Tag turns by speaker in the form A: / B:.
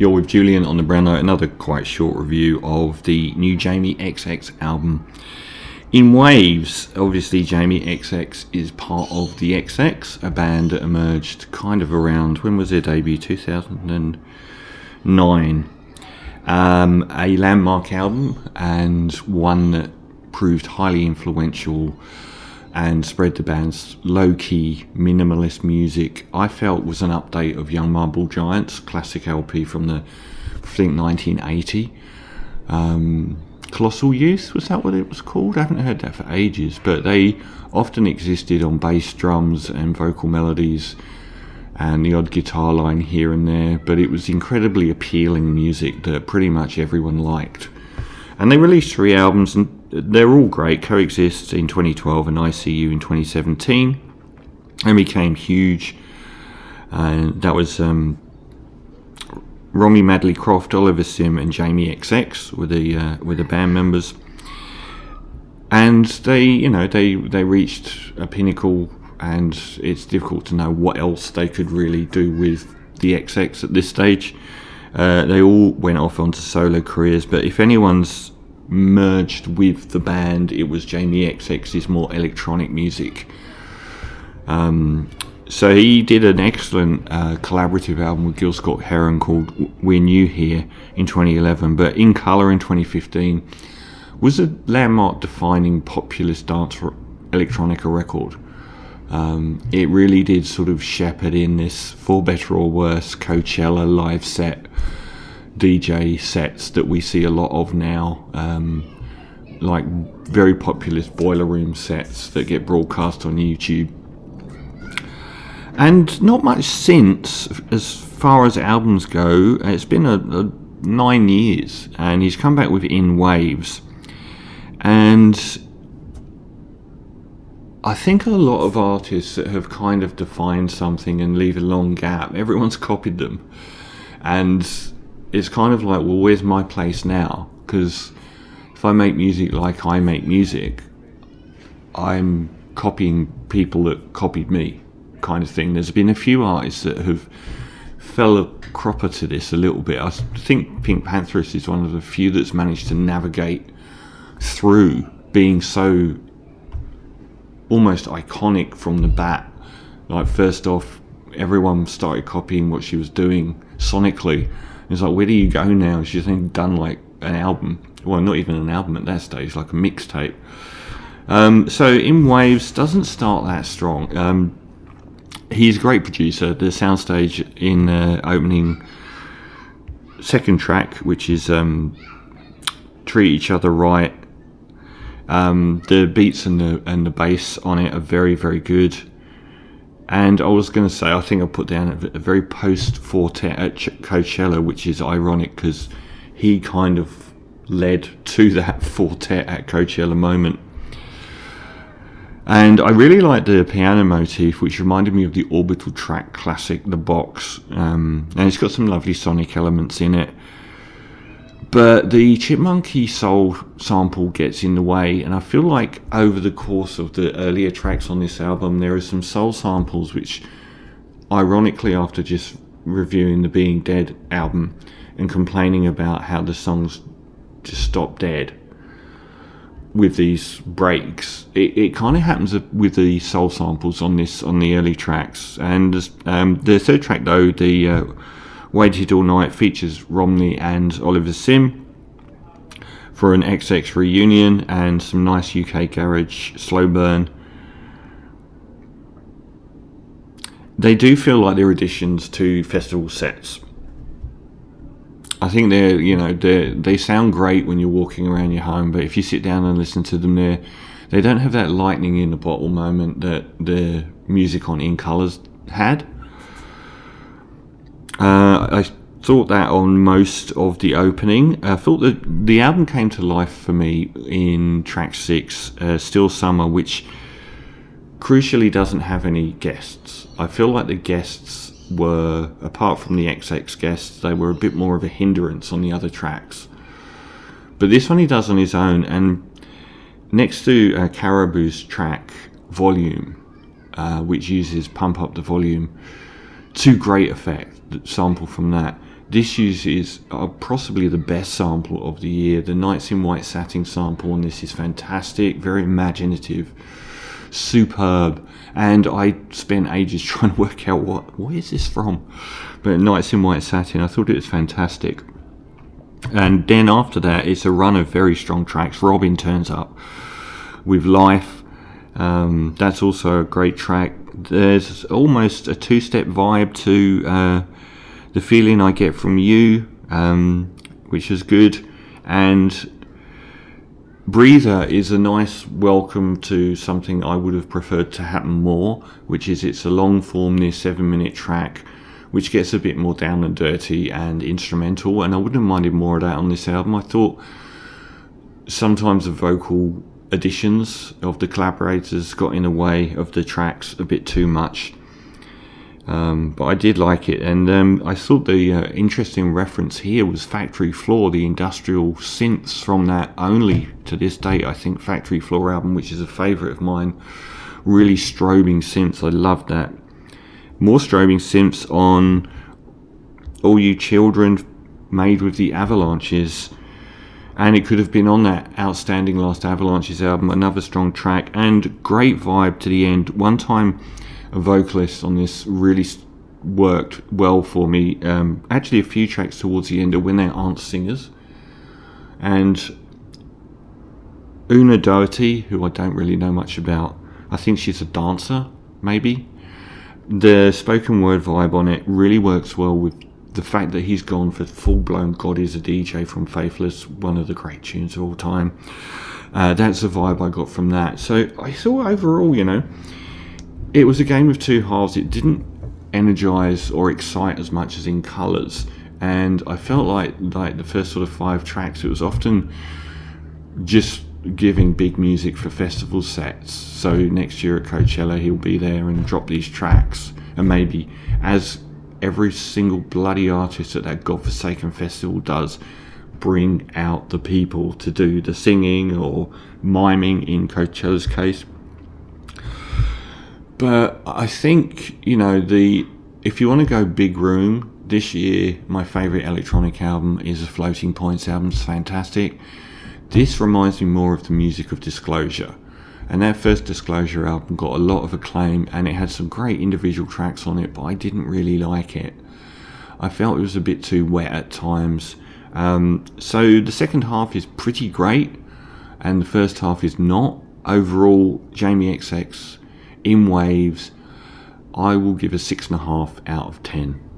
A: You're with Julian on the Brown Note, another quite short review of the new Jamie XX album. In waves, obviously Jamie XX is part of the XX, a band that emerged kind of around, when was their debut? 2009. A landmark album, and one that proved highly influential and spread the band's low-key minimalist music. I felt was an update of Young Marble Giants, classic LP from the, I think, 1980. Colossal Youth, was that what it was called? I haven't heard that for ages, but they often existed on bass, drums and vocal melodies and the odd guitar line here and there, but it was incredibly appealing music that pretty much everyone liked. And they released 3 albums, and they're all great. Coexist in 2012 and ICU in 2017, and became huge. And that was Romy Madley Croft, Oliver Sim, and Jamie XX were the band members. And they reached a pinnacle, and it's difficult to know what else they could really do with the XX at this stage. They all went off onto solo careers, but if anyone's merged with the band, it was Jamie XX's more electronic music. So he did an excellent collaborative album with Gil Scott-Heron called We're New Here in 2011, but In Colour in 2015 was a landmark defining populist dance electronica record. It really did sort of shepherd in this, for better or worse, Coachella live set DJ sets that we see a lot of now, like very populist boiler room sets that get broadcast on YouTube. And not much since, as far as albums go. It's been a 9 years, and he's come back with In Waves. And I think a lot of artists that have kind of defined something and leave a long gap, everyone's copied them. And it's kind of like, well, where's my place now? Because if I make music like I make music, I'm copying people that copied me, kind of thing. There's been a few artists that have fell a cropper to this a little bit. I think Pink Pantheress is one of the few that's managed to navigate through being so almost iconic from the bat. Like, first off, everyone started copying what she was doing sonically. It's like, where do you go now? She's done like an album. Well, not even an album at that stage, like a mixtape. So In Waves doesn't start that strong. He's a great producer. The soundstage in opening second track, which is Treat Each Other Right. The beats and the bass on it are very, very good. And I was going to say, I think I put down a very post-Fortet at Coachella, which is ironic because he kind of led to that Fortet at Coachella moment. And I really like the piano motif, which reminded me of the Orbital track classic, The Box. And it's got some lovely sonic elements in it. But the chipmunky soul sample gets in the way, and I feel like over the course of the earlier tracks on this album, there are some soul samples which, ironically, after just reviewing the Being Dead album and complaining about how the songs just stop dead with these breaks, it kind of happens with the soul samples on the early tracks. And the third track, though, the Waited All Night, features Romney and Oliver Sim for an XX reunion and some nice UK garage slow burn. They do feel like they're additions to festival sets. I think they sound great when you're walking around your home, but if you sit down and listen to them, they don't have that lightning in the bottle moment that the music on In Colours had. I thought that on most of the opening. I thought that the album came to life for me in track 6, Still Summer, which crucially doesn't have any guests. I feel like the guests were, apart from the XX guests, they were a bit more of a hindrance on the other tracks. But this one he does on his own, and next to Caribou's track, Volume, which uses Pump Up the Volume, to great effect, the sample from that. This uses possibly the best sample of the year. The Nights in White Satin sample on this is fantastic, very imaginative, superb, and I spent ages trying to work out what is this from. But Nights in White Satin, I thought it was fantastic. And then after that, it's a run of very strong tracks. Robin turns up with Life. That's also a great track. There's almost a two-step vibe to The Feeling I Get From You, which is good. And Breather is a nice welcome to something I would have preferred to happen more, which is it's a long form, near 7-minute track, which gets a bit more down and dirty and instrumental, and I wouldn't have minded more of that on this album. I thought sometimes the vocal additions of the collaborators got in the way of the tracks a bit too much, but I did like it. And I thought the interesting reference here was Factory Floor, the industrial synths from that only to this date, I think, Factory Floor album, which is a favourite of mine. Really strobing synths, I loved that. More strobing synths on All You Children, made with the Avalanches, and it could have been on that outstanding Last Avalanches album. Another strong track and great vibe to the end. One time a vocalist on this really worked well for me. Actually a few tracks towards the end are when there aren't singers, and Una Doherty, who I don't really know much about, I think she's a dancer maybe. The spoken word vibe on it really works well with the fact that he's gone for full-blown God Is a DJ from Faithless, one of the great tunes of all time. That's the vibe I got from that. So I thought overall, it was a game of two halves. It didn't energize or excite as much as in Colours, and I felt like the first sort of 5 tracks, it was often just giving big music for festival sets. So next year at Coachella he'll be there and drop these tracks, and maybe, as every single bloody artist at that godforsaken festival does, bring out the people to do the singing or miming in Coachella's case. But I think, if you want to go big room, this year my favourite electronic album is a Floating Points album. It's fantastic. This reminds me more of the music of Disclosure, and that first Disclosure album got a lot of acclaim and it had some great individual tracks on it, but I didn't really like it. I felt it was a bit too wet at times. So the second half is pretty great and the first half is not. Overall, Jamie XX, In Waves, I will give a 6.5 out of 10.